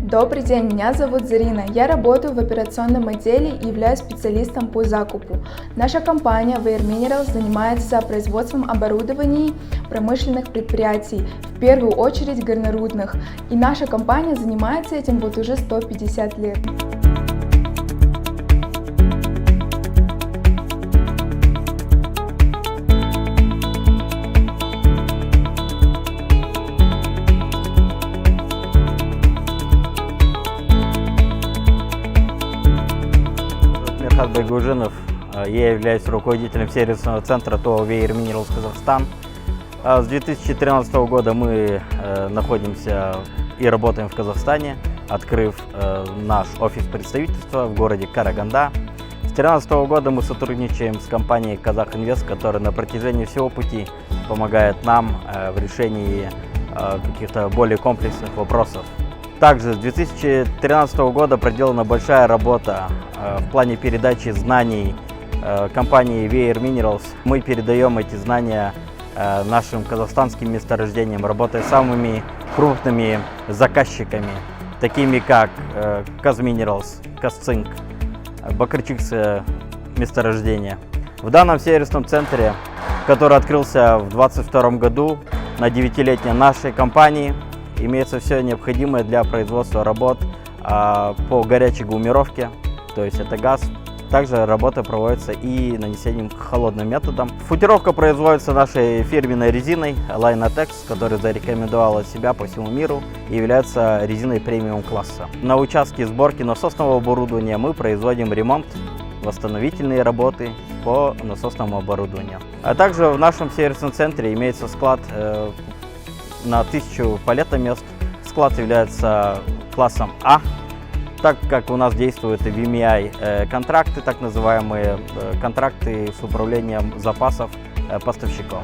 Добрый день, меня зовут Зарина. Я работаю в операционном отделе и являюсь специалистом по закупу. Наша компания Weir Minerals занимается производством оборудований промышленных предприятий, в первую очередь горнорудных. И наша компания занимается этим вот уже 150 лет. Мирхат Байгужинов, я являюсь руководителем сервисного центра ТО Weir Minerals Казахстан. С 2013 года мы находимся и работаем в Казахстане, открыв наш офис представительства в городе Караганда. С 2013 года мы сотрудничаем с компанией Казахинвест, которая на протяжении всего пути помогает нам в решении каких-то более комплексных вопросов. Также с 2013 года проделана большая работа в плане передачи знаний компании Weir Minerals. Мы передаем эти знания нашим казахстанским месторождениям, работая с самыми крупными заказчиками, такими как Казминералс, Казцинк, Бакырчикс месторождение. В данном сервисном центре, который открылся в 2022 году на 9-летие нашей компании, имеется все необходимое для производства работ по горячей гумировке, то есть это газ. Также работа проводится и нанесением холодным методом. Футировка производится нашей фирменной резиной Lynatex, которая зарекомендовала себя по всему миру и является резиной премиум класса. На участке сборки насосного оборудования мы производим ремонт, восстановительные работы по насосному оборудованию. А также в нашем сервисном центре имеется склад на 1000 палетомест. Склад является классом А, так как у нас действуют VMI контракты, так называемые контракты с управлением запасов поставщиков.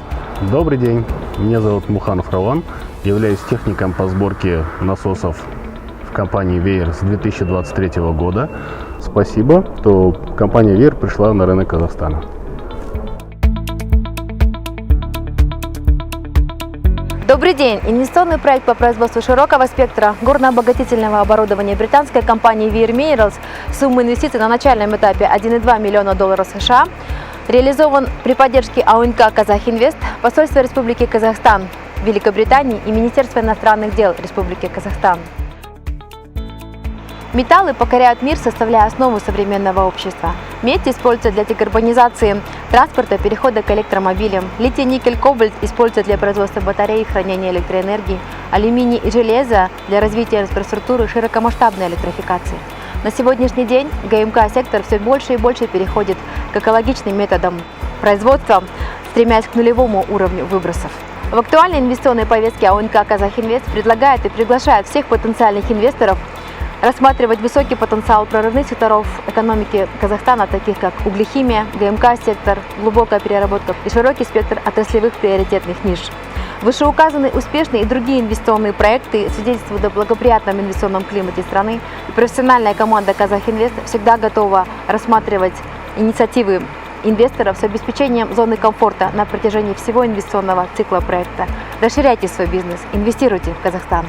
Добрый день, меня зовут Муханов Раван, являюсь техником по сборке насосов в компании Weir с 2023 года. Спасибо, что компания Weir пришла на рынок Казахстана. Добрый день! Инвестиционный проект по производству широкого спектра горнообогатительного оборудования британской компании Weir Minerals суммой инвестиций на начальном этапе $1,2 миллиона США реализован при поддержке АОНК Казахинвест, посольства Республики Казахстан, Великобритании и Министерства иностранных дел Республики Казахстан. Металлы покоряют мир, составляя основу современного общества. Медь используется для декарбонизации транспорта, перехода к электромобилям. Литий, никель, кобальт используются для производства батарей и хранения электроэнергии. Алюминий и железо для развития инфраструктуры широкомасштабной электрификации. На сегодняшний день ГМК-сектор все больше и больше переходит к экологичным методам производства, стремясь к нулевому уровню выбросов. В актуальной инвестиционной повестке АОНК Казахинвест предлагает и приглашает всех потенциальных инвесторов рассматривать высокий потенциал прорывных секторов экономики Казахстана, таких как углехимия, ГМК-сектор, глубокая переработка и широкий спектр отраслевых приоритетных ниш. Вышеуказанные успешные и другие инвестиционные проекты свидетельствуют о благоприятном инвестиционном климате страны, и профессиональная команда Казахинвест всегда готова рассматривать инициативы инвесторов с обеспечением зоны комфорта на протяжении всего инвестиционного цикла проекта. Расширяйте свой бизнес, инвестируйте в Казахстан.